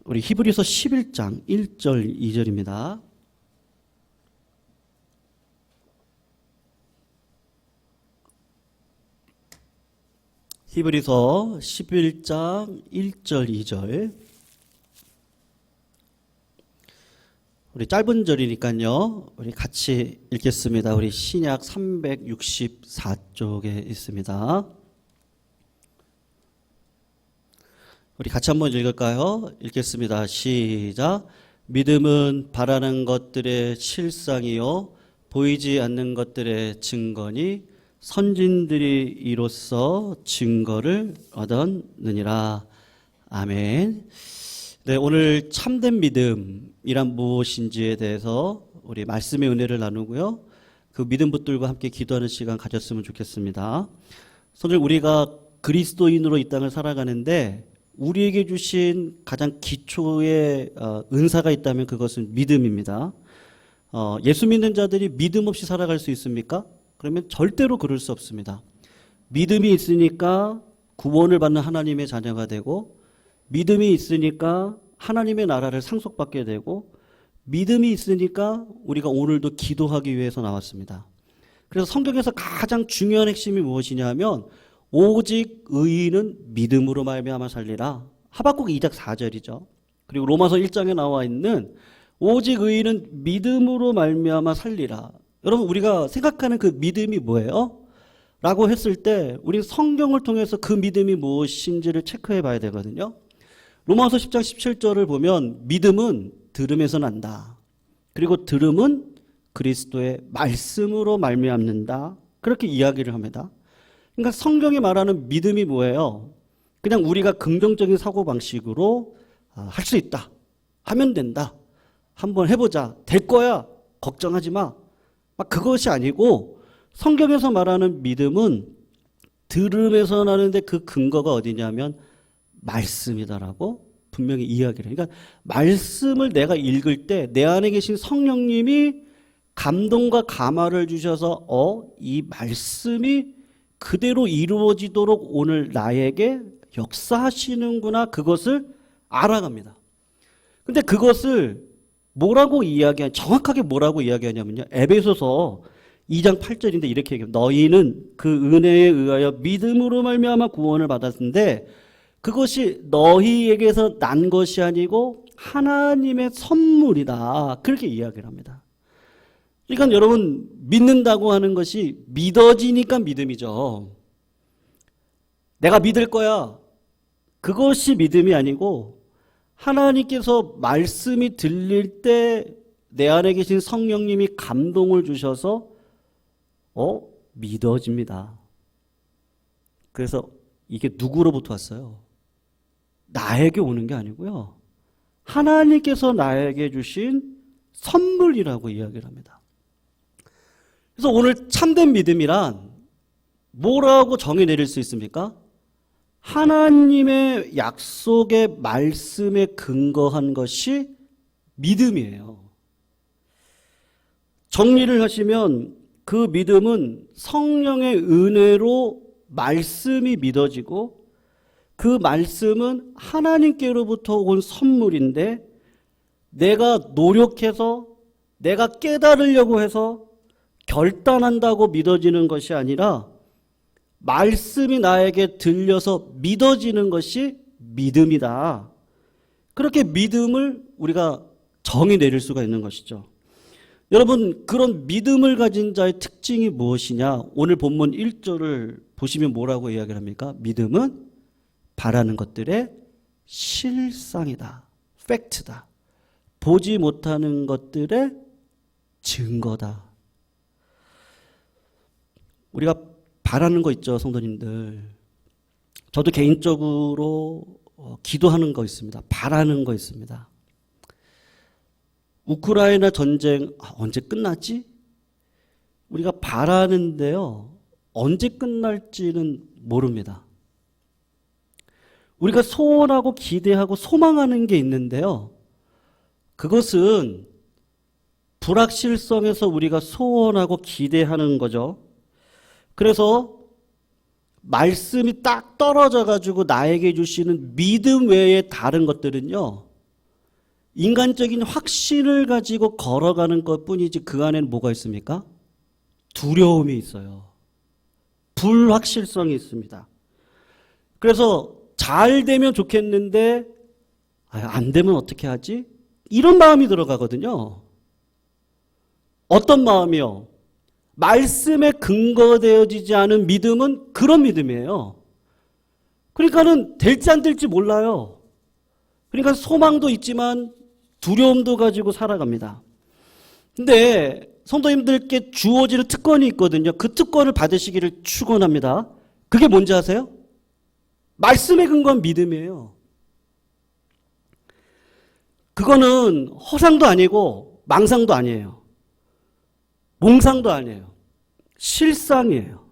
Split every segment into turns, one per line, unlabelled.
우리 히브리서 11장 1절 2절입니다. 히브리서 11장 1절 2절. 우리 짧은 절이니까요. 우리 같이 읽겠습니다. 우리 신약 364쪽에 있습니다. 우리 같이 한번 읽을까요? 읽겠습니다. 시작. 믿음은 바라는 것들의 실상이요 보이지 않는 것들의 증거니 선진들이 이로써 증거를 얻었느니라. 아멘. 네, 오늘 참된 믿음이란 무엇인지에 대해서 우리 말씀의 은혜를 나누고요. 그 믿음 붙들고 함께 기도하는 시간 가졌으면 좋겠습니다. 선생님, 우리가 그리스도인으로 이 땅을 살아가는데 우리에게 주신 가장 기초의 은사가 있다면 그것은 믿음입니다. 예수 믿는 자들이 믿음 없이 살아갈 수 있습니까? 그러면 절대로 그럴 수 없습니다. 믿음이 있으니까 구원을 받는 하나님의 자녀가 되고, 믿음이 있으니까 하나님의 나라를 상속받게 되고, 믿음이 있으니까 우리가 오늘도 기도하기 위해서 나왔습니다. 그래서 성경에서 가장 중요한 핵심이 무엇이냐 하면 오직 의인은 믿음으로 말미암아 살리라. 하박국 2장 4절이죠. 그리고 로마서 1장에 나와 있는 오직 의인은 믿음으로 말미암아 살리라. 여러분, 우리가 생각하는 그 믿음이 뭐예요? 라고 했을 때 우리 성경을 통해서 그 믿음이 무엇인지를 체크해 봐야 되거든요. 로마서 10장 17절을 보면 믿음은 들음에서 난다. 그리고 들음은 그리스도의 말씀으로 말미암는다. 그렇게 이야기를 합니다. 그러니까 성경이 말하는 믿음이 뭐예요? 그냥 우리가 긍정적인 사고방식으로 할 수 있다. 하면 된다. 한번 해보자. 될 거야. 걱정하지 마. 막 그것이 아니고 성경에서 말하는 믿음은 들음에서 나는데 그 근거가 어디냐면 말씀이다라고 분명히 이야기를 해요. 그러니까 말씀을 내가 읽을 때 내 안에 계신 성령님이 감동과 감화를 주셔서 이 말씀이 그대로 이루어지도록 오늘 나에게 역사하시는구나, 그것을 알아갑니다. 근데 그것을 정확하게 뭐라고 이야기하냐면요. 에베소서 2장 8절인데 이렇게 얘기합니다. 너희는 그 은혜에 의하여 믿음으로 말미암아 구원을 받았는데 그것이 너희에게서 난 것이 아니고 하나님의 선물이다. 그렇게 이야기를 합니다. 그러니까 여러분, 믿는다고 하는 것이 믿어지니까 믿음이죠. 내가 믿을 거야. 그것이 믿음이 아니고 하나님께서 말씀이 들릴 때 내 안에 계신 성령님이 감동을 주셔서 믿어집니다. 그래서 이게 누구로부터 왔어요? 나에게 오는 게 아니고요. 하나님께서 나에게 주신 선물이라고 이야기를 합니다. 그래서 오늘 참된 믿음이란 뭐라고 정의 내릴 수 있습니까? 하나님의 약속의 말씀에 근거한 것이 믿음이에요. 정리를 하시면 그 믿음은 성령의 은혜로 말씀이 믿어지고 그 말씀은 하나님께로부터 온 선물인데 내가 노력해서 내가 깨달으려고 해서 결단한다고 믿어지는 것이 아니라 말씀이 나에게 들려서 믿어지는 것이 믿음이다. 그렇게 믿음을 우리가 정의 내릴 수가 있는 것이죠. 여러분, 그런 믿음을 가진 자의 특징이 무엇이냐? 오늘 본문 1절을 보시면 뭐라고 이야기를 합니까? 믿음은 바라는 것들의 실상이다. 팩트다. 보지 못하는 것들의 증거다. 우리가 바라는 거 있죠, 성도님들. 저도 개인적으로 기도하는 거 있습니다. 바라는 거 있습니다. 우크라이나 전쟁 언제 끝나지? 우리가 바라는데요, 언제 끝날지는 모릅니다. 우리가 소원하고 기대하고 소망하는 게 있는데요, 그것은 불확실성에서 우리가 소원하고 기대하는 거죠. 그래서 말씀이 딱 떨어져 가지고 나에게 주시는 믿음 외에 다른 것들은요, 인간적인 확신을 가지고 걸어가는 것뿐이지 그 안에는 뭐가 있습니까? 두려움이 있어요. 불확실성이 있습니다. 그래서 잘 되면 좋겠는데 안 되면 어떻게 하지? 이런 마음이 들어가거든요. 어떤 마음이요? 말씀에 근거되어지지 않은 믿음은 그런 믿음이에요. 그러니까는 될지 안 될지 몰라요. 그러니까 소망도 있지만 두려움도 가지고 살아갑니다. 근데 성도님들께 주어지는 특권이 있거든요. 그 특권을 받으시기를 축원합니다. 그게 뭔지 아세요? 말씀에 근거한 믿음이에요. 그거는 허상도 아니고 망상도 아니에요. 몽상도 아니에요. 실상이에요.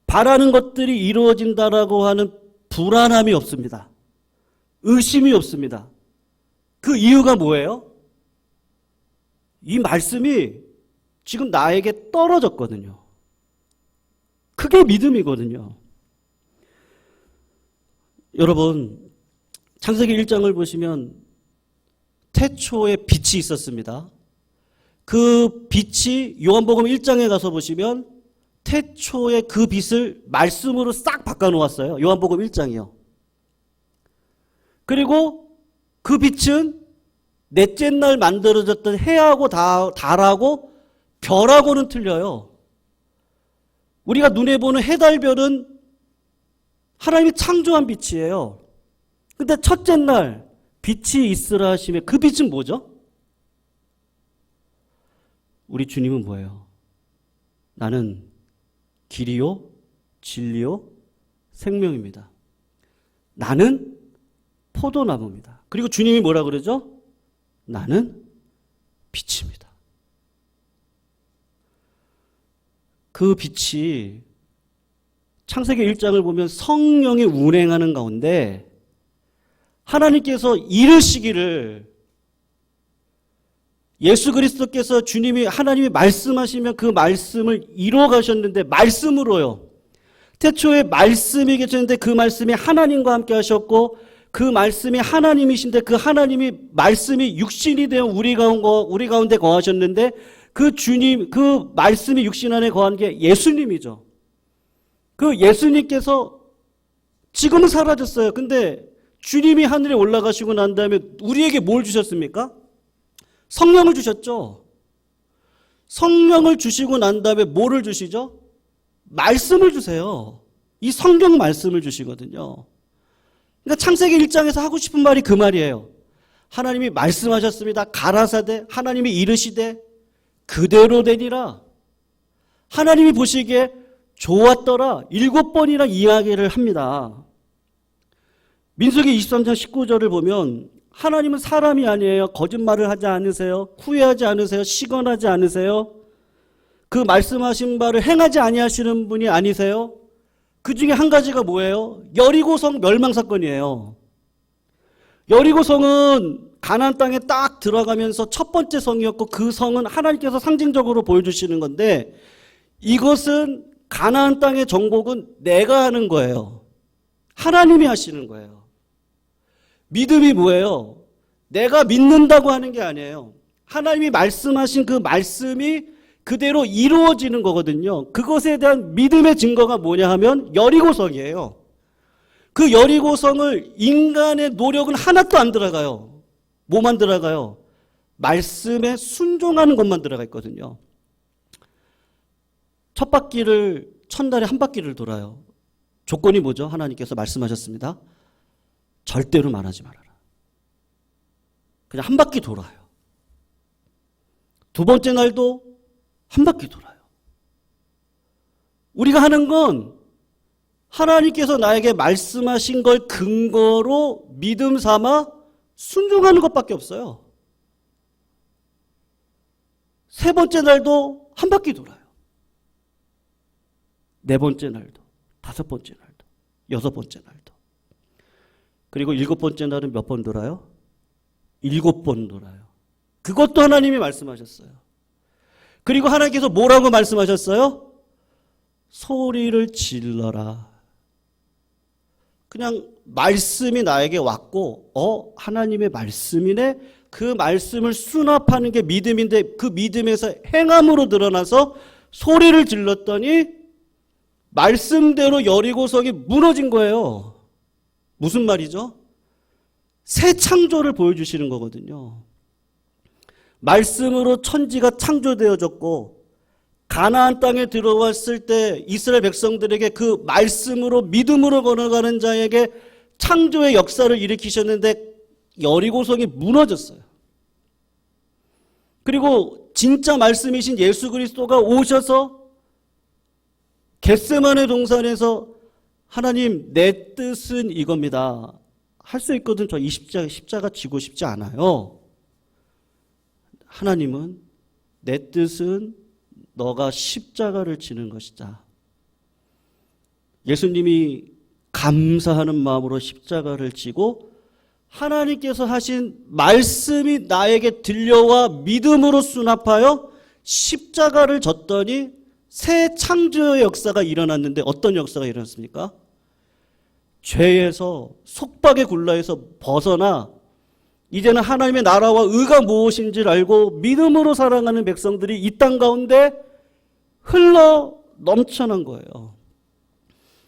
바라는 것들이 이루어진다라고 하는 불안함이 없습니다. 의심이 없습니다. 그 이유가 뭐예요? 이 말씀이 지금 나에게 떨어졌거든요. 그게 믿음이거든요. 여러분, 창세기 1장을 보시면 태초에 빛이 있었습니다. 그 빛이 요한복음 1장에 가서 보시면 태초에 그 빛을 말씀으로 싹 바꿔놓았어요. 요한복음 1장이요. 그리고 그 빛은 넷째 날 만들어졌던 해하고 달하고 별하고는 틀려요. 우리가 눈에 보는 해, 달, 별은 하나님이 창조한 빛이에요. 근데 첫째 날 빛이 있으라 하시면 그 빛은 뭐죠? 우리 주님은 뭐예요? 나는 길이요, 진리요, 생명입니다. 나는 포도나무입니다. 그리고 주님이 뭐라 그러죠? 나는 빛입니다. 그 빛이 창세기 1장을 보면 성령이 운행하는 가운데 하나님께서 이르시기를 예수 그리스도께서 주님이 하나님이 말씀하시면 그 말씀을 이루어 가셨는데 말씀으로요. 태초에 말씀이 계셨는데 그 말씀이 하나님과 함께 하셨고 그 말씀이 하나님이신데 그 하나님이 말씀이 육신이 되어 우리 가운데 거하셨는데 그 주님 그 말씀이 육신 안에 거한 게 예수님이죠. 그 예수님께서 지금은 사라졌어요. 근데 주님이 하늘에 올라가시고 난 다음에 우리에게 뭘 주셨습니까? 성령을 주셨죠. 성령을 주시고 난 다음에 뭐를 주시죠? 말씀을 주세요. 이 성경 말씀을 주시거든요. 그러니까 창세기 1장에서 하고 싶은 말이 그 말이에요. 하나님이 말씀하셨습니다. 가라사대 하나님이 이르시되 그대로 되니라. 하나님이 보시기에 좋았더라. 7번이나 이야기를 합니다. 민수기 23장 19절을 보면 하나님은 사람이 아니에요. 거짓말을 하지 않으세요. 후회하지 않으세요. 시건하지 않으세요. 그 말씀하신 바를 행하지 아니하시는 분이 아니세요. 그 중에 한 가지가 뭐예요? 여리고성 멸망사건이에요. 여리고성은 가나안 땅에 딱 들어가면서 첫 번째 성이었고 그 성은 하나님께서 상징적으로 보여주시는 건데 이것은 가나안 땅의 정복은 내가 하는 거예요. 하나님이 하시는 거예요. 믿음이 뭐예요? 내가 믿는다고 하는 게 아니에요. 하나님이 말씀하신 그 말씀이 그대로 이루어지는 거거든요. 그것에 대한 믿음의 증거가 뭐냐 하면 여리고성이에요. 그 여리고성을 인간의 노력은 하나도 안 들어가요. 뭐만 들어가요? 말씀에 순종하는 것만 들어가 있거든요. 첫 바퀴를 천달에 한 바퀴를 돌아요. 조건이 뭐죠? 하나님께서 말씀하셨습니다. 절대로 말하지 말아라. 그냥 한 바퀴 돌아요. 두 번째 날도 한 바퀴 돌아요. 우리가 하는 건 하나님께서 나에게 말씀하신 걸 근거로 믿음 삼아 순종하는 것밖에 없어요. 세 번째 날도 한 바퀴 돌아요. 네 번째 날도, 다섯 번째 날도, 여섯 번째 날도. 그리고 일곱 번째 날은 몇 번 돌아요? 7번 돌아요. 그것도 하나님이 말씀하셨어요. 그리고 하나님께서 뭐라고 말씀하셨어요? 소리를 질러라. 그냥 말씀이 나에게 왔고 하나님의 말씀이네. 그 말씀을 수납하는 게 믿음인데 그 믿음에서 행함으로 드러나서 소리를 질렀더니 말씀대로 여리고성이 무너진 거예요. 무슨 말이죠? 새 창조를 보여주시는 거거든요. 말씀으로 천지가 창조되어졌고 가나안 땅에 들어왔을 때 이스라엘 백성들에게 그 말씀으로 믿음으로 걸어가는 자에게 창조의 역사를 일으키셨는데 여리고성이 무너졌어요. 그리고 진짜 말씀이신 예수 그리스도가 오셔서 겟세마네 동산에서 하나님 내 뜻은 이겁니다. 할 수 있거든. 저 이 십자가 지고 싶지 않아요. 하나님은 내 뜻은 너가 십자가를 지는 것이다. 예수님이 감사하는 마음으로 십자가를 지고 하나님께서 하신 말씀이 나에게 들려와 믿음으로 수납하여 십자가를 졌더니 새 창조의 역사가 일어났는데 어떤 역사가 일어났습니까? 죄에서 속박의 굴라에서 벗어나 이제는 하나님의 나라와 의가 무엇인지를 알고 믿음으로 살아가는 백성들이 이 땅 가운데 흘러 넘쳐난 거예요.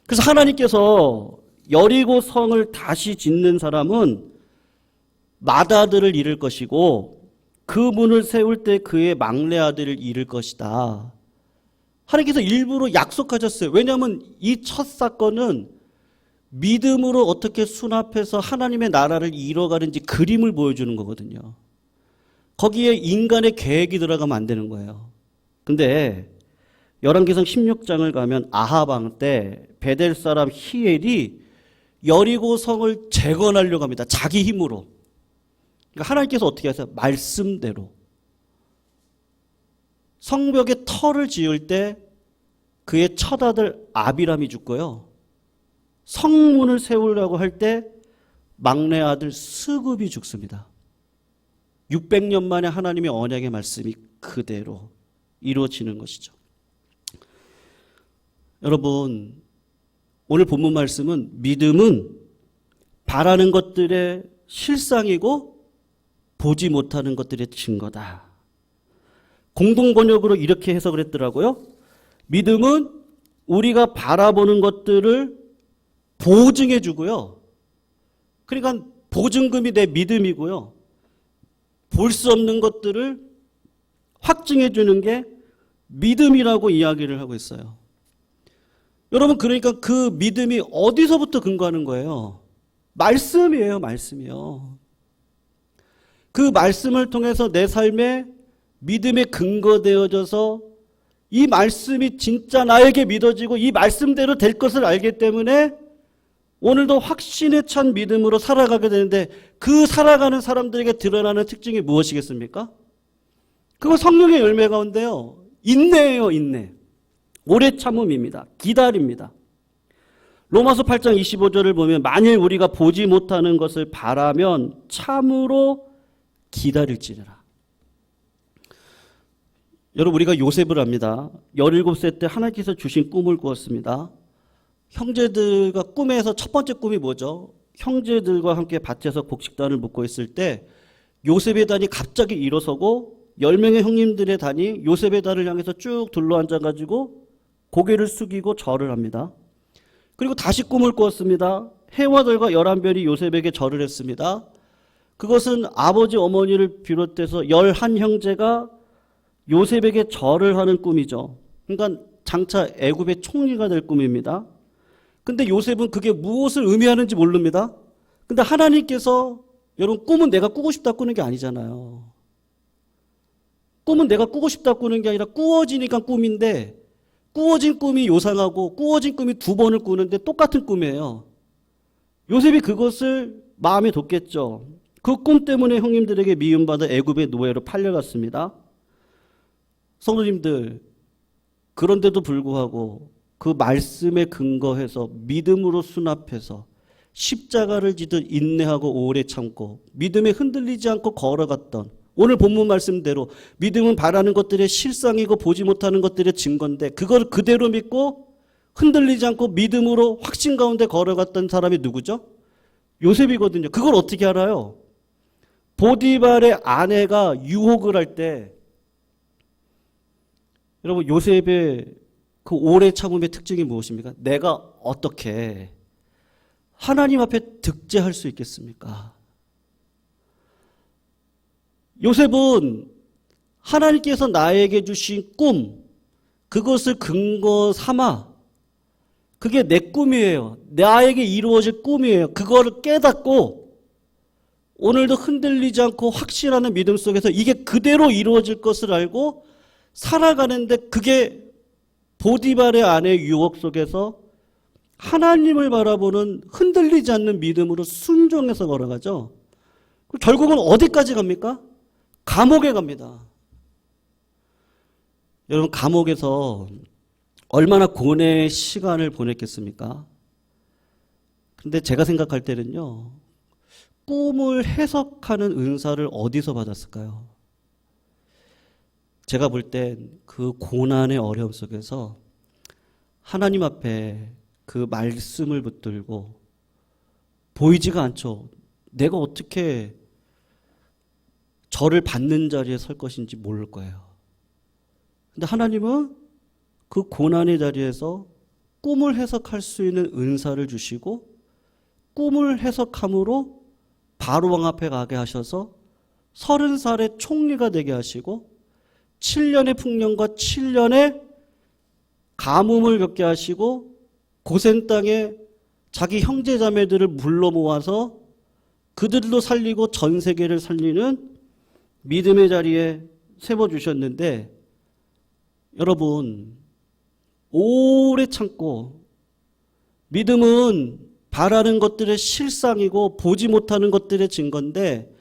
그래서 하나님께서 여리고 성을 다시 짓는 사람은 맏아들을 잃을 것이고 그 문을 세울 때 그의 막내 아들을 잃을 것이다. 하나님께서 일부러 약속하셨어요. 왜냐하면 이 첫 사건은 믿음으로 어떻게 수납해서 하나님의 나라를 이뤄가는지 그림을 보여주는 거거든요. 거기에 인간의 계획이 들어가면 안 되는 거예요. 근데 열왕기상 16장을 가면 아합 왕 때 베델 사람 히엘이 여리고 성을 재건하려고 합니다. 자기 힘으로. 그러니까 하나님께서 어떻게 하세요? 말씀대로. 성벽에 터를 지을 때 그의 첫 아들 아비람이 죽고요. 성문을 세우려고 할 때 막내 아들 스굽이 죽습니다. 600년 만에 하나님의 언약의 말씀이 그대로 이루어지는 것이죠. 여러분, 오늘 본문 말씀은 믿음은 바라는 것들의 실상이고 보지 못하는 것들의 증거다. 공동번역으로 이렇게 해석을 했더라고요. 믿음은 우리가 바라보는 것들을 보증해 주고요. 그러니까 보증금이 내 믿음이고요. 볼 수 없는 것들을 확증해 주는 게 믿음이라고 이야기를 하고 있어요. 여러분, 그러니까 그 믿음이 어디서부터 근거하는 거예요? 말씀이에요, 말씀이요. 그 말씀을 통해서 내 삶에 믿음에 근거되어져서 이 말씀이 진짜 나에게 믿어지고 이 말씀대로 될 것을 알기 때문에 오늘도 확신에 찬 믿음으로 살아가게 되는데 그 살아가는 사람들에게 드러나는 특징이 무엇이겠습니까? 그건 성령의 열매 가운데요. 인내예요, 인내. 오래 참음입니다. 기다립니다. 로마서 8장 25절을 보면 만일 우리가 보지 못하는 것을 바라면 참으로 기다릴지니라. 여러분, 우리가 요셉을 압니다. 17세 때 하나님께서 주신 꿈을 꾸었습니다. 형제들과 꿈에서 첫 번째 꿈이 뭐죠? 형제들과 함께 밭에서 곡식단을 묶고 있을 때 요셉의 단이 갑자기 일어서고 10명의 형님들의 단이 요셉의 단을 향해서 쭉 둘러앉아가지고 고개를 숙이고 절을 합니다. 그리고 다시 꿈을 꾸었습니다. 해와 달과 11별이 요셉에게 절을 했습니다. 그것은 아버지 어머니를 비롯해서 11형제가 요셉에게 절을 하는 꿈이죠. 그러니까 장차 애굽의 총리가 될 꿈입니다. 근데 요셉은 그게 무엇을 의미하는지 모릅니다. 근데 하나님께서, 여러분, 꿈은 내가 꾸고 싶다 꾸는 게 아니잖아요. 꿈은 내가 꾸고 싶다 꾸는 게 아니라 꾸어지니까 꿈인데 꾸어진 꿈이 요상하고 꾸어진 꿈이 2번을 꾸는데 똑같은 꿈이에요. 요셉이 그것을 마음에 뒀겠죠. 그 꿈 때문에 형님들에게 미움받아 애굽의 노예로 팔려갔습니다. 성도님들, 그런데도 불구하고 그 말씀에 근거해서 믿음으로 수납해서 십자가를 지듯 인내하고 오래 참고 믿음에 흔들리지 않고 걸어갔던 오늘 본문 말씀대로 믿음은 바라는 것들의 실상이고 보지 못하는 것들의 증거인데 그걸 그대로 믿고 흔들리지 않고 믿음으로 확신 가운데 걸어갔던 사람이 누구죠? 요셉이거든요. 그걸 어떻게 알아요? 보디발의 아내가 유혹을 할 때, 여러분 요셉의 그 오래 참음의 특징이 무엇입니까? 내가 어떻게 하나님 앞에 득제할 수 있겠습니까? 요셉은 하나님께서 나에게 주신 꿈, 그것을 근거 삼아 그게 내 꿈이에요. 나에게 이루어질 꿈이에요. 그거를 깨닫고 오늘도 흔들리지 않고 확신하는 믿음 속에서 이게 그대로 이루어질 것을 알고 살아가는데, 그게 보디발의 아내의 유혹 속에서 하나님을 바라보는 흔들리지 않는 믿음으로 순종해서 걸어가죠. 결국은 어디까지 갑니까? 감옥에 갑니다. 여러분, 감옥에서 얼마나 고뇌의 시간을 보냈겠습니까? 근데 제가 생각할 때는요, 꿈을 해석하는 은사를 어디서 받았을까요? 제가 볼 땐 그 고난의 어려움 속에서 하나님 앞에 그 말씀을 붙들고, 보이지가 않죠. 내가 어떻게 저를 받는 자리에 설 것인지 모를 거예요. 근데 하나님은 그 고난의 자리에서 꿈을 해석할 수 있는 은사를 주시고, 꿈을 해석함으로 바로왕 앞에 가게 하셔서 30살의 총리가 되게 하시고 7년의 풍년과 7년의 가뭄을 겪게 하시고 고센 땅에 자기 형제 자매들을 불러 모아서 그들도 살리고 전 세계를 살리는 믿음의 자리에 세워주셨는데, 여러분 오래 참고, 믿음은 바라는 것들의 실상이고 보지 못하는 것들의 증거인데,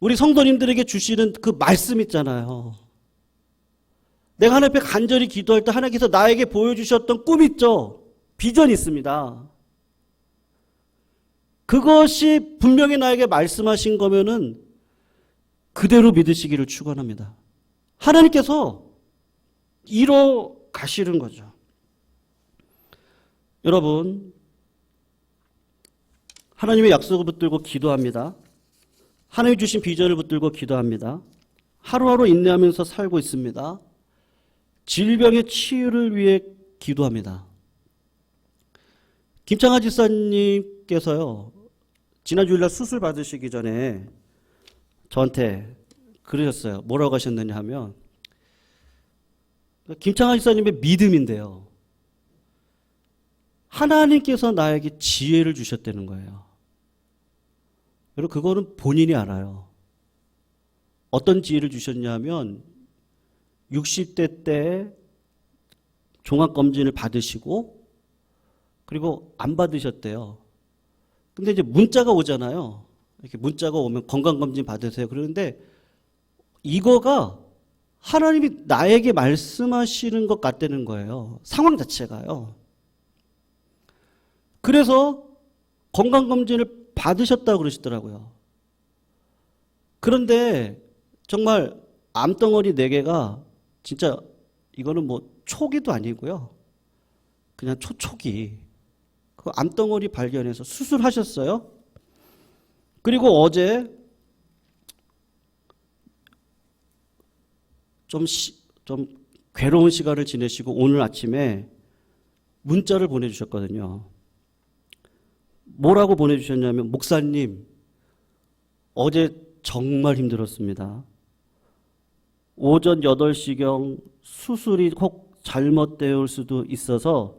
우리 성도님들에게 주시는 그 말씀 있잖아요. 내가 하나님 앞에 간절히 기도할 때 하나님께서 나에게 보여주셨던 꿈 있죠. 비전이 있습니다. 그것이 분명히 나에게 말씀하신 거면은 그대로 믿으시기를 축원합니다. 하나님께서 이뤄 가시는 거죠. 여러분, 하나님의 약속을 붙들고 기도합니다. 하나님이 주신 비전을 붙들고 기도합니다. 하루하루 인내하면서 살고 있습니다. 질병의 치유를 위해 기도합니다. 김창하 집사님께서요, 지난 주일날 수술 받으시기 전에 저한테 그러셨어요. 뭐라고 하셨느냐 하면, 김창하 집사님의 믿음인데요, 하나님께서 나에게 지혜를 주셨다는 거예요. 여러분, 그거는 본인이 알아요. 어떤 지혜를 주셨냐면 60대 때 종합검진을 받으시고 그리고 안 받으셨대요. 근데 이제 문자가 오잖아요. 이렇게 문자가 오면 건강검진 받으세요. 그러는데 이거가 하나님이 나에게 말씀하시는 것 같다는 거예요. 상황 자체가요. 그래서 건강검진을 받으셨다고 그러시더라고요. 그런데 정말 암덩어리 4개가 진짜 이거는 뭐 초기도 아니고요. 그냥 초초기. 그 암덩어리 발견해서 수술하셨어요. 그리고 어제 좀 괴로운 시간을 지내시고 오늘 아침에 문자를 보내주셨거든요. 뭐라고 보내주셨냐면, 목사님, 어제 정말 힘들었습니다. 오전 8시경 수술이 혹 잘못되었을 수도 있어서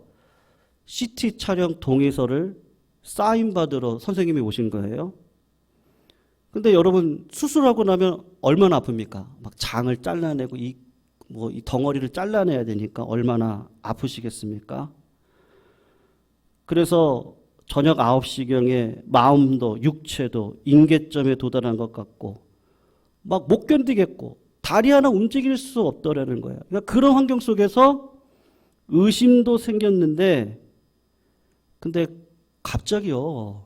CT 촬영 동의서를 사인받으러 선생님이 오신 거예요. 근데 여러분, 수술하고 나면 얼마나 아픕니까? 막 장을 잘라내고 이 덩어리를 잘라내야 되니까 얼마나 아프시겠습니까? 그래서 저녁 9시경에 마음도 육체도 임계점에 도달한 것 같고 막 못 견디겠고 다리 하나 움직일 수 없더라는 거예요. 그러니까 그런 환경 속에서 의심도 생겼는데, 근데 갑자기요,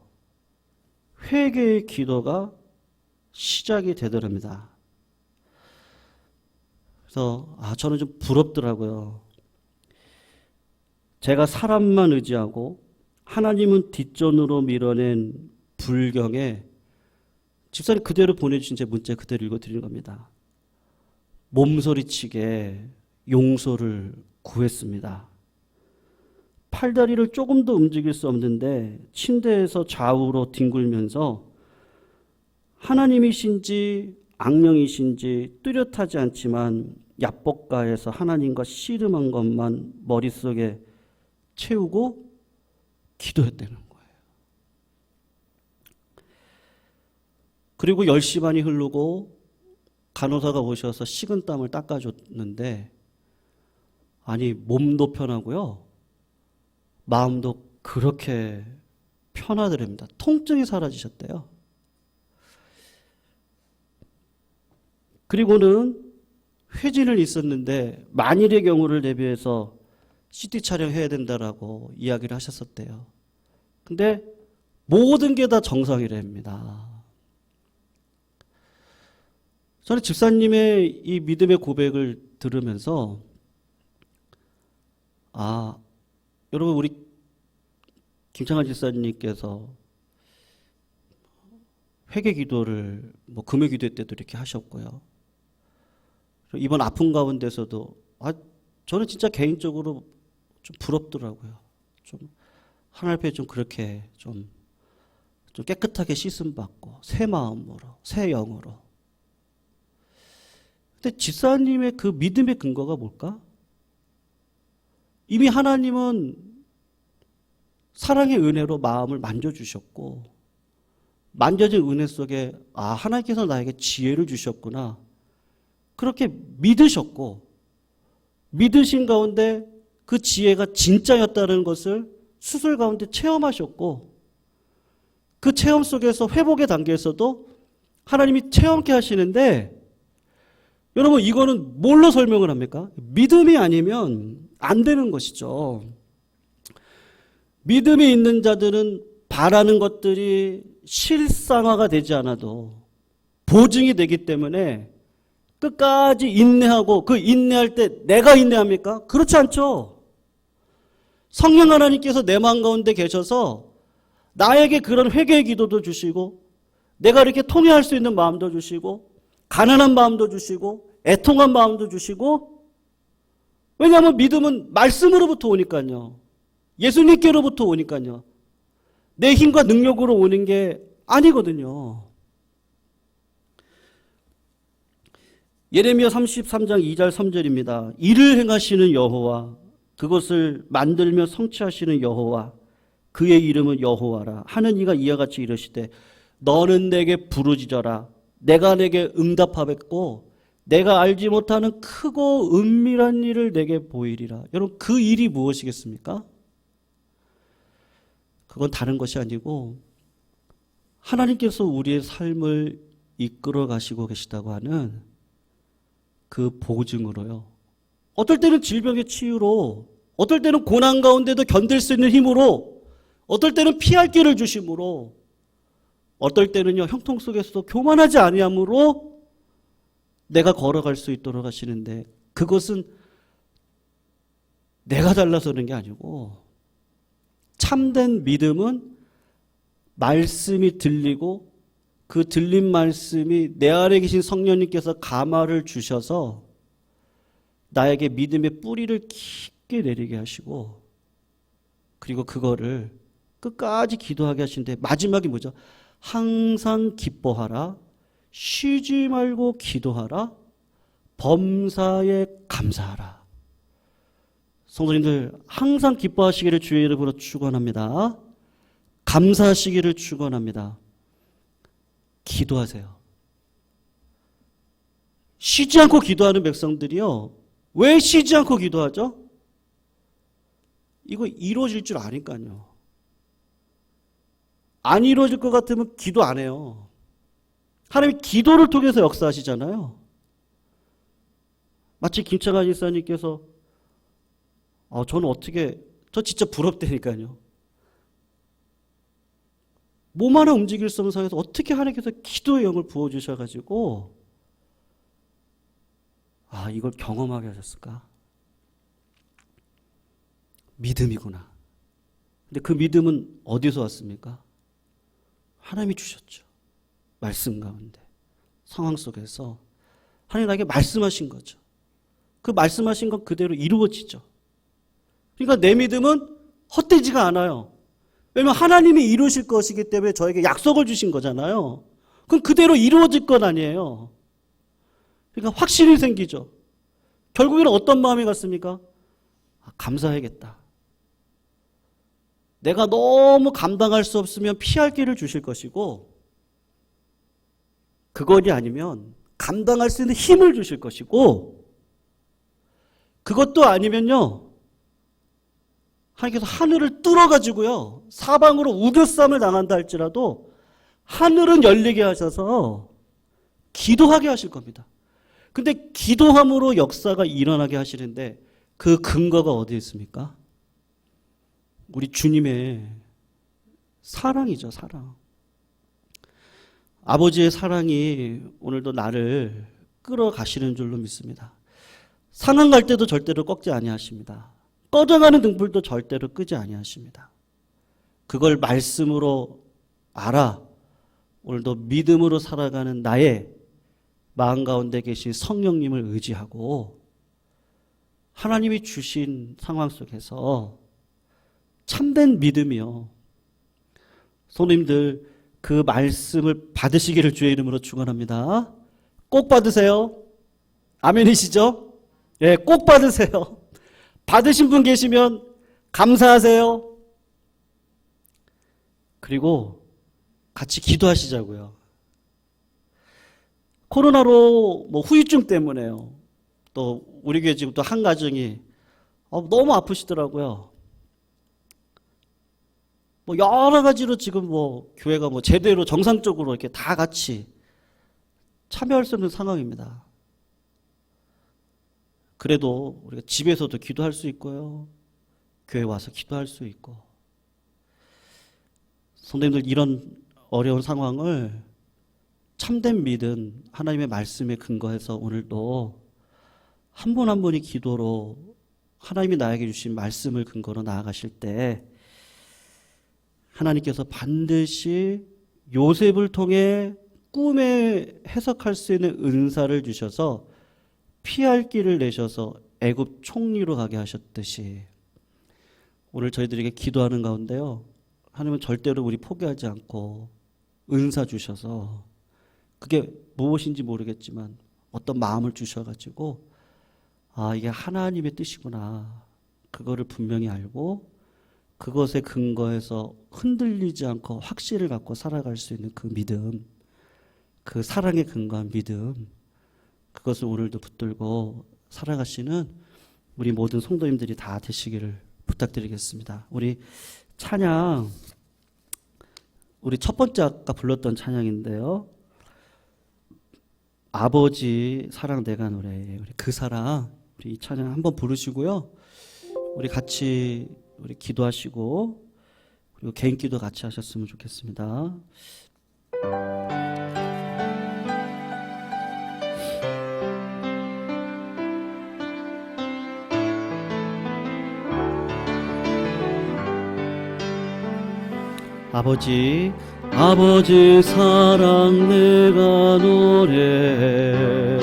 회개의 기도가 시작이 되더랍니다. 그래서 저는 좀 부럽더라고요. 제가 사람만 의지하고 하나님은 뒷전으로 밀어낸 불경에 집사님 그대로 보내주신 제 문자 그대로 읽어드리는 겁니다. 몸소리치게 용서를 구했습니다. 팔다리를 조금 더 움직일 수 없는데 침대에서 좌우로 뒹굴면서 하나님이신지 악령이신지 뚜렷하지 않지만 야복가에서 하나님과 씨름한 것만 머릿속에 채우고 기도했다는 거예요. 그리고 10시 반이 흐르고 간호사가 오셔서 식은땀을 닦아줬는데 아니 몸도 편하고요. 마음도 그렇게 편하더랍니다. 통증이 사라지셨대요. 그리고는 회진을 있었는데 만일의 경우를 대비해서 CT 촬영해야 된다라고 이야기를 하셨었대요. 근데 모든 게 다 정상이랍니다. 저는 집사님의 이 믿음의 고백을 들으면서 여러분 우리 김창환 집사님께서 회개 기도를 금요 기도 때도 이렇게 하셨고요. 이번 아픈 가운데서도 저는 진짜 개인적으로 좀 부럽더라고요. 좀 하나님 앞에 좀 그렇게 좀 깨끗하게 씻음 받고 새 마음으로 새 영으로. 근데 집사님의 그 믿음의 근거가 뭘까? 이미 하나님은 사랑의 은혜로 마음을 만져주셨고 만져진 은혜 속에 하나님께서 나에게 지혜를 주셨구나. 그렇게 믿으셨고 믿으신 가운데 그 지혜가 진짜였다는 것을 수술 가운데 체험하셨고 그 체험 속에서 회복의 단계에서도 하나님이 체험케 하시는데 여러분 이거는 뭘로 설명을 합니까? 믿음이 아니면 안 되는 것이죠. 믿음이 있는 자들은 바라는 것들이 실상화가 되지 않아도 보증이 되기 때문에 끝까지 인내하고 그 인내할 때 내가 인내합니까? 그렇지 않죠. 성령 하나님께서 내 마음 가운데 계셔서 나에게 그런 회개의 기도도 주시고 내가 이렇게 통회할 수 있는 마음도 주시고 가난한 마음도 주시고 애통한 마음도 주시고 왜냐하면 믿음은 말씀으로부터 오니까요. 예수님께로부터 오니까요. 내 힘과 능력으로 오는 게 아니거든요. 예레미야 33장 2절 3절입니다. 이를 행하시는 여호와 그것을 만들며 성취하시는 여호와 그의 이름은 여호와라 하는 이가 이와 같이 이르시되 너는 내게 부르짖어라 내가 내게 응답하겠고 내가 알지 못하는 크고 은밀한 일을 내게 보이리라. 여러분 그 일이 무엇이겠습니까? 그건 다른 것이 아니고 하나님께서 우리의 삶을 이끌어 가시고 계시다고 하는 그 보증으로요. 어떨 때는 질병의 치유로, 어떨 때는 고난 가운데도 견딜 수 있는 힘으로, 어떨 때는 피할 길을 주심으로, 어떨 때는요 형통 속에서도 교만하지 아니함으로 내가 걸어갈 수 있도록 하시는데 그것은 내가 달라서는 게 아니고 참된 믿음은 말씀이 들리고 그 들린 말씀이 내 안에 계신 성령님께서 가마를 주셔서 나에게 믿음의 뿌리를 깊게 내리게 하시고 그리고 그거를 끝까지 기도하게 하시는데 마지막이 뭐죠? 항상 기뻐하라 쉬지 말고 기도하라 범사에 감사하라. 성도님들 항상 기뻐하시기를 주의 이름으로 축원합니다. 감사하시기를 축원합니다. 기도하세요. 쉬지 않고 기도하는 백성들이요. 왜 쉬지 않고 기도하죠? 이거 이루어질 줄 아니까요. 안 이루어질 것 같으면 기도 안 해요. 하나님이 기도를 통해서 역사하시잖아요. 마치 김창환 집사님께서 저는 저 진짜 부럽다니까요. 몸 하나 움직일 수 없는 상황에서 어떻게 하나님께서 기도의 영을 부어주셔가지고 이걸 경험하게 하셨을까? 믿음이구나. 근데 그 믿음은 어디서 왔습니까? 하나님이 주셨죠. 말씀 가운데, 상황 속에서 하나님 나에게 말씀하신 거죠. 그 말씀하신 건 그대로 이루어지죠. 그러니까 내 믿음은 헛되지가 않아요. 왜냐하면 하나님이 이루실 것이기 때문에 저에게 약속을 주신 거잖아요. 그럼 그대로 이루어질 것 아니에요. 그러니까 확신이 생기죠. 결국에는 어떤 마음이 갔습니까? 감사해야겠다. 내가 너무 감당할 수 없으면 피할 길을 주실 것이고, 그것이 아니면 감당할 수 있는 힘을 주실 것이고, 그것도 아니면요, 하나님께서 하늘을 뚫어가지고요, 사방으로 우겨쌈을 당한다 할지라도 하늘은 열리게 하셔서 기도하게 하실 겁니다. 근데 기도함으로 역사가 일어나게 하시는데 그 근거가 어디에 있습니까? 우리 주님의 사랑이죠, 사랑. 아버지의 사랑이 오늘도 나를 끌어가시는 줄로 믿습니다. 상한 갈 때도 절대로 꺾지 아니하십니다. 꺼져가는 등불도 절대로 끄지 아니하십니다. 그걸 말씀으로 알아 오늘도 믿음으로 살아가는 나의 마음 가운데 계신 성령님을 의지하고 하나님이 주신 상황 속에서 참된 믿음이요. 성도님들 그 말씀을 받으시기를 주의 이름으로 축원합니다. 꼭 받으세요. 아멘이시죠? 예, 꼭 받으세요. 받으신 분 계시면 감사하세요. 그리고 같이 기도하시자고요. 코로나로 후유증 때문에요. 또 우리 교회 지금 또 한 가정이 너무 아프시더라고요. 여러 가지로 지금 교회가 제대로 정상적으로 이렇게 다 같이 참여할 수 없는 상황입니다. 그래도 우리가 집에서도 기도할 수 있고요. 교회 와서 기도할 수 있고. 성도님들 이런 어려운 상황을 참된 믿음, 하나님의 말씀에 근거해서 오늘도 한 분 한 분이 기도로 하나님이 나에게 주신 말씀을 근거로 나아가실 때 하나님께서 반드시 요셉을 통해 꿈에 해석할 수 있는 은사를 주셔서 피할 길을 내셔서 애굽 총리로 가게 하셨듯이 오늘 저희들에게 기도하는 가운데요, 하나님은 절대로 우리 포기하지 않고 은사 주셔서 그게 무엇인지 모르겠지만 어떤 마음을 주셔가지고 이게 하나님의 뜻이구나, 그거를 분명히 알고 그것에 근거해서 흔들리지 않고 확신을 갖고 살아갈 수 있는 그 믿음, 그 사랑에 근거한 믿음, 그것을 오늘도 붙들고 살아가시는 우리 모든 성도님들이 다 되시기를 부탁드리겠습니다. 우리 찬양, 우리 첫 번째 아까 불렀던 찬양인데요, 아버지 사랑 내가 노래해. 우리 그 사랑, 우리 이 찬양 한번 부르시고요, 우리 같이 우리 기도하시고 그리고 개인 기도 같이 하셨으면 좋겠습니다. 아버지 사랑 내가 노래해.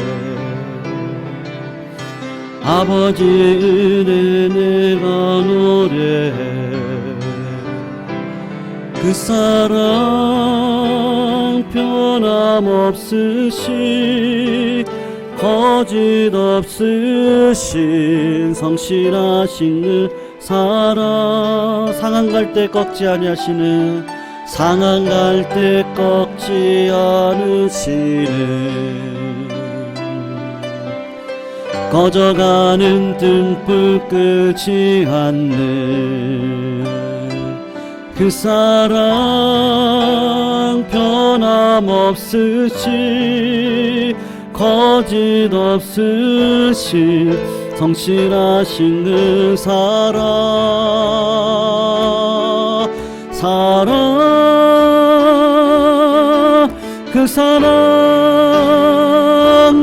아버지 은혜 내가 노래해. 그 사랑 변함없으시 거짓 없으신 성실하신 그 사랑, 상한 갈 때 꺾지 아니하시는, 상한 갈 때 꺾지 않으시는, 꺼져가는 등불 끄지 않는 그 사랑 변함없으시 거짓 없으시 성실하신 그 사랑 그 사랑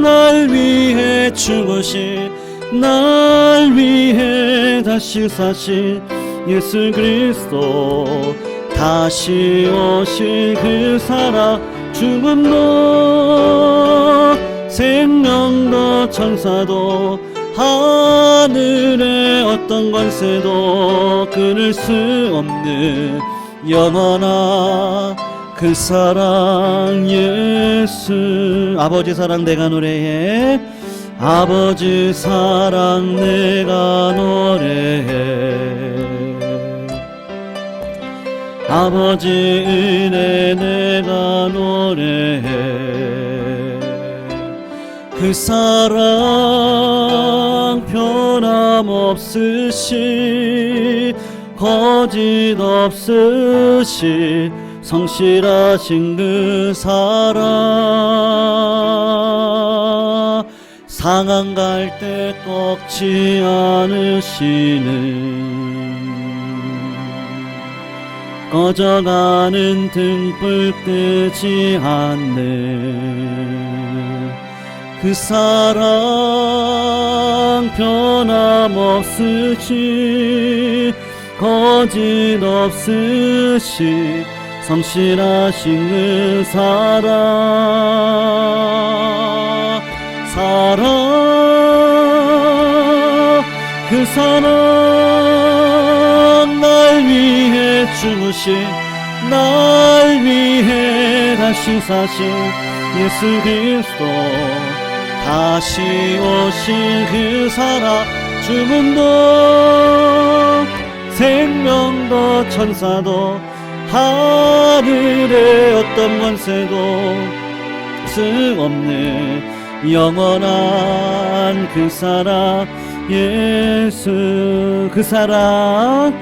날 위해 죽으신 날 위해 다시 사신 예수 그리스도, 다시 오실 그 사랑, 죽음도 생명도 천사도 하늘의 어떤 권세도 끊을 수 없는 영원한 그 사랑 예수. 아버지 사랑 내가 노래해, 아버지 사랑 내가 노래해, 아버지 은혜 내가 노래해. 그 사랑 변함없으시, 거짓 없으시, 성실하신 그 사랑, 상한 갈 때 꺾지 않으시는, 꺼져가는 등불 끄지 않는 그 사랑 변함없으시, 거짓 없으시, 성실하신 그 사랑, 사랑, 그 사랑 날 위해 죽으신, 날 위해 다시 사신 예수 그리스도, 다시 오실 그 사랑, 죽음도 생명도 천사도 하늘의 어떤 권세도 수 없는 영원한 그 사랑 예수. 그 사랑,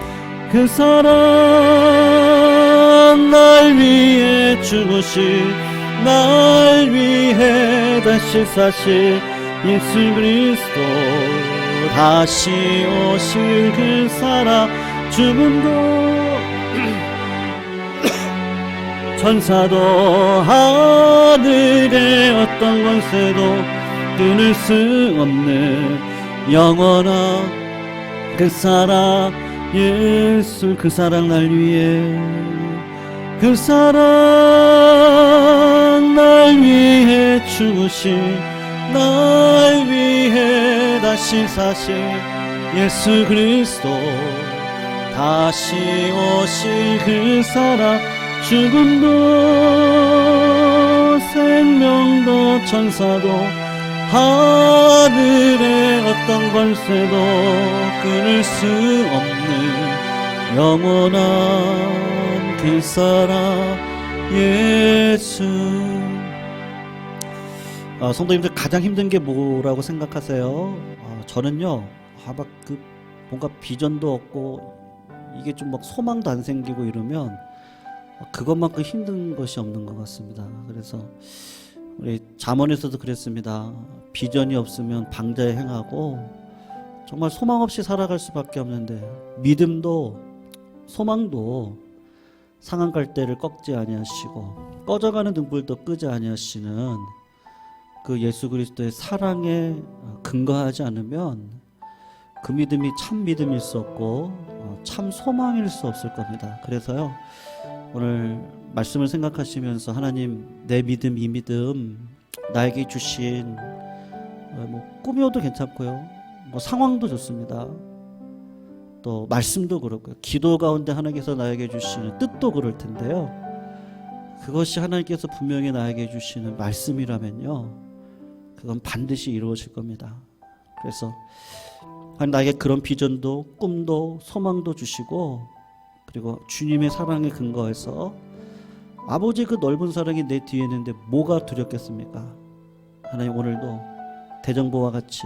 그 사랑 날 위해 죽으신, 날 위해 다시 사신 예수 그리스도, 다시 오실 그 사랑, 죽음도 천사도 하늘의 어떤 권세도 끊을 수 없는 영원한 그 사랑 예수. 그 사랑 날 위해, 그 사랑 날 위해 죽으신, 날 위해 다시 사신 예수 그리스도, 다시 오실 그 사랑, 죽음도 생명도 천사도 하늘의 어떤 권세도 끊을 수 없는 영원한 그 사랑 예수. 성도님들 가장 힘든 게 뭐라고 생각하세요? 저는요, 막 뭔가 비전도 없고 이게 좀 막 소망도 안 생기고 이러면 그것만큼 힘든 것이 없는 것 같습니다. 그래서 우리 잠언에서도 그랬습니다. 비전이 없으면 방자에 행하고, 정말 소망 없이 살아갈 수밖에 없는데, 믿음도 소망도 상한 갈대를 꺾지 아니하시고 꺼져가는 등불도 끄지 아니하시는 그 예수 그리스도의 사랑에 근거하지 않으면 그 믿음이 참 믿음일 수 없고 참 소망일 수 없을 겁니다. 그래서요, 오늘 말씀을 생각하시면서 하나님, 내 믿음, 이 믿음 나에게 주신 꿈이어도 괜찮고요, 상황도 좋습니다. 또 말씀도 그렇고요, 기도 가운데 하나님께서 나에게 주시는 뜻도 그럴 텐데요, 그것이 하나님께서 분명히 나에게 주시는 말씀이라면요, 그건 반드시 이루어질 겁니다. 그래서 하나님, 나에게 그런 비전도 꿈도 소망도 주시고, 그리고 주님의 사랑에 근거해서 아버지 그 넓은 사랑이 내 뒤에 있는데 뭐가 두렵겠습니까? 하나님, 오늘도 대정보와 같이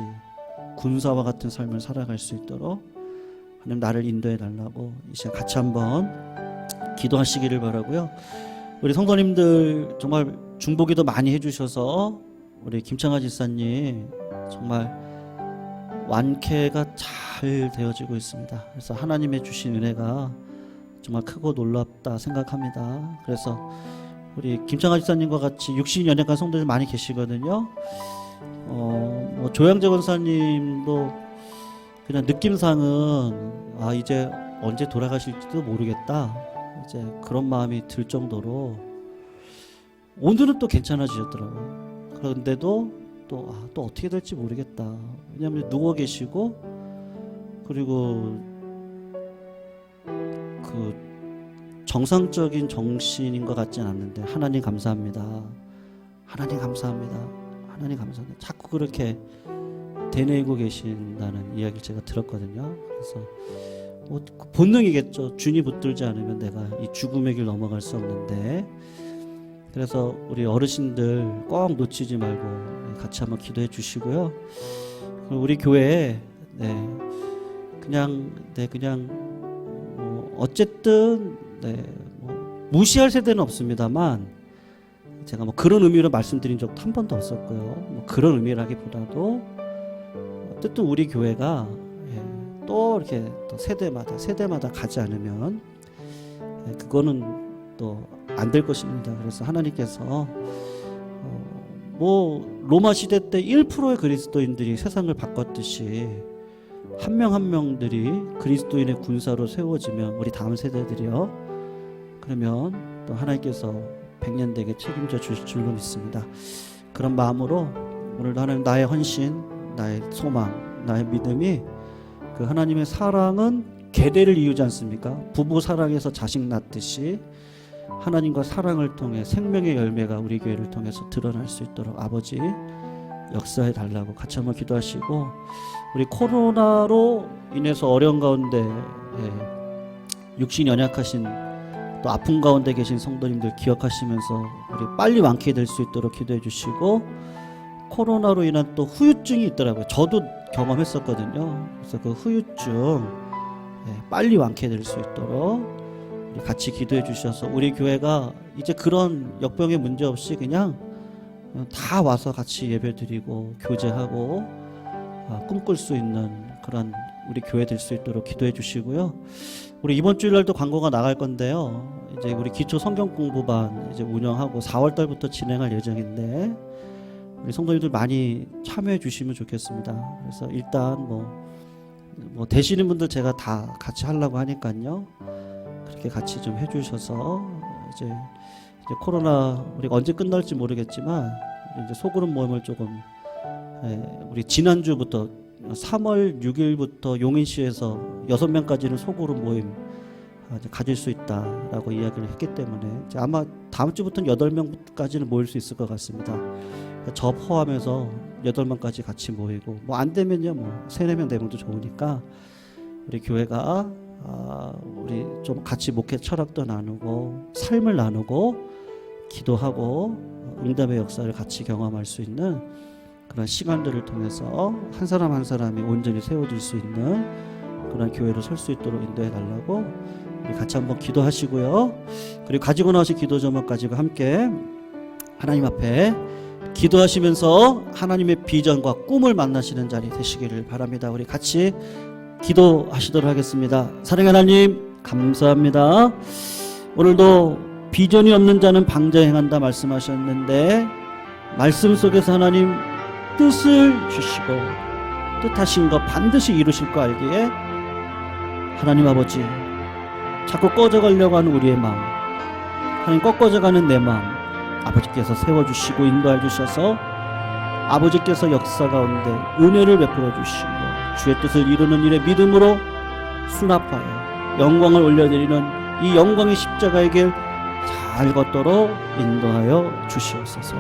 군사와 같은 삶을 살아갈 수 있도록 하나님 나를 인도해 달라고 이 시간 같이 한번 기도하시기를 바라고요. 우리 성도님들 정말 중보기도 많이 해주셔서 우리 김창하 집사님 정말 완쾌가 잘 되어지고 있습니다. 그래서 하나님의 주신 은혜가 정말 크고 놀랍다 생각합니다. 그래서 우리 김창하 집사님과 같이 60년간 성도들 많이 계시거든요. 조양재 권사님도 그냥 느낌상은 이제 언제 돌아가실지도 모르겠다, 이제 그런 마음이 들 정도로 오늘은 또 괜찮아지셨더라고요. 그런데도 또 어떻게 될지 모르겠다. 왜냐하면 누워 계시고, 그리고 그 정상적인 정신인 것 같진 않는데 하나님 감사합니다. 하나님 감사합니다. 하나님 감사합니다. 자꾸 그렇게 되뇌이고 계신다는 이야기를 제가 들었거든요. 그래서 본능이겠죠. 주님 붙들지 않으면 내가 이 죽음의 길 넘어갈 수 없는데, 그래서 우리 어르신들 꼭 놓치지 말고 같이 한번 기도해 주시고요. 우리 교회에 그냥 어쨌든 무시할 세대는 없습니다만, 제가 그런 의미로 말씀드린 적도 한 번도 없었고요. 그런 의미라기보다도 어쨌든 우리 교회가 또 이렇게 또 세대마다 가지 않으면 그거는 또 안 될 것입니다. 그래서 하나님께서 로마 시대 때 1%의 그리스도인들이 세상을 바꿨듯이 한 명 한 명들이 그리스도인의 군사로 세워지면 우리 다음 세대들이요, 그러면 또 하나님께서 백년되게 책임져 주실 줄로 믿습니다. 그런 마음으로 오늘도 하나님, 나의 헌신, 나의 소망, 나의 믿음이 그 하나님의 사랑은 계대를 이루지 않습니까? 부부 사랑에서 자식 낳듯이 하나님과 사랑을 통해 생명의 열매가 우리 교회를 통해서 드러날 수 있도록 아버지 역사해 달라고 같이 한번 기도하시고, 우리 코로나로 인해서 어려운 가운데 육신이 연약하신 또 아픈 가운데 계신 성도님들 기억하시면서 우리 빨리 완쾌될 수 있도록 기도해 주시고, 코로나로 인한 또 후유증이 있더라고요. 저도 경험했었거든요. 그래서 그 후유증 빨리 완쾌될 수 있도록 우리 같이 기도해 주셔서 우리 교회가 이제 그런 역병의 문제 없이 그냥 다 와서 같이 예배드리고 교제하고 꿈꿀 수 있는 그런 우리 교회 될 수 있도록 기도해 주시고요. 우리 이번 주일날도 광고가 나갈 건데요. 이제 우리 기초 성경 공부반 이제 운영하고 4월 달부터 진행할 예정인데, 우리 성도님들 많이 참여해 주시면 좋겠습니다. 그래서 일단 뭐 되시는 분들 제가 다 같이 하려고 하니까요. 그렇게 같이 좀 해주셔서 이제 코로나 우리가 언제 끝날지 모르겠지만 이제 소그룹 모임을 조금 우리 지난주부터 3월 6일부터 용인시에서 6명까지는 소그룹 모임 가질 수 있다라고 이야기를 했기 때문에 이제 아마 다음 주부터는 8명까지는 모일 수 있을 것 같습니다. 저 포함해서 8명까지 같이 모이고 안 되면요 3, 4명 되면도 좋으니까 우리 교회가 우리 좀 같이 목회 철학도 나누고 삶을 나누고 기도하고 응답의 역사를 같이 경험할 수 있는 그런 시간들을 통해서 한 사람 한 사람이 온전히 세워질 수 있는 그런 교회로 설 수 있도록 인도해 달라고 우리 같이 한번 기도하시고요. 그리고 가지고 나오신 기도 제목 가지고 함께 하나님 앞에 기도하시면서 하나님의 비전과 꿈을 만나시는 자리 되시기를 바랍니다. 우리 같이 기도하시도록 하겠습니다. 사랑하는 하나님 감사합니다. 오늘도 비전이 없는 자는 방자에 행한다 말씀하셨는데, 말씀 속에서 하나님 뜻을 주시고 뜻하신 것 반드시 이루실 거 알기에 하나님 아버지, 자꾸 꺼져가려고 하는 우리의 마음, 하나님 꺾어져가는 내 마음 아버지께서 세워주시고 인도해 주셔서 아버지께서 역사 가운데 은혜를 베풀어 주시고 주의 뜻을 이루는 일에 믿음으로 수납하여 영광을 올려드리는 이 영광의 십자가의 길 잘 걷도록 인도하여 주시옵소서.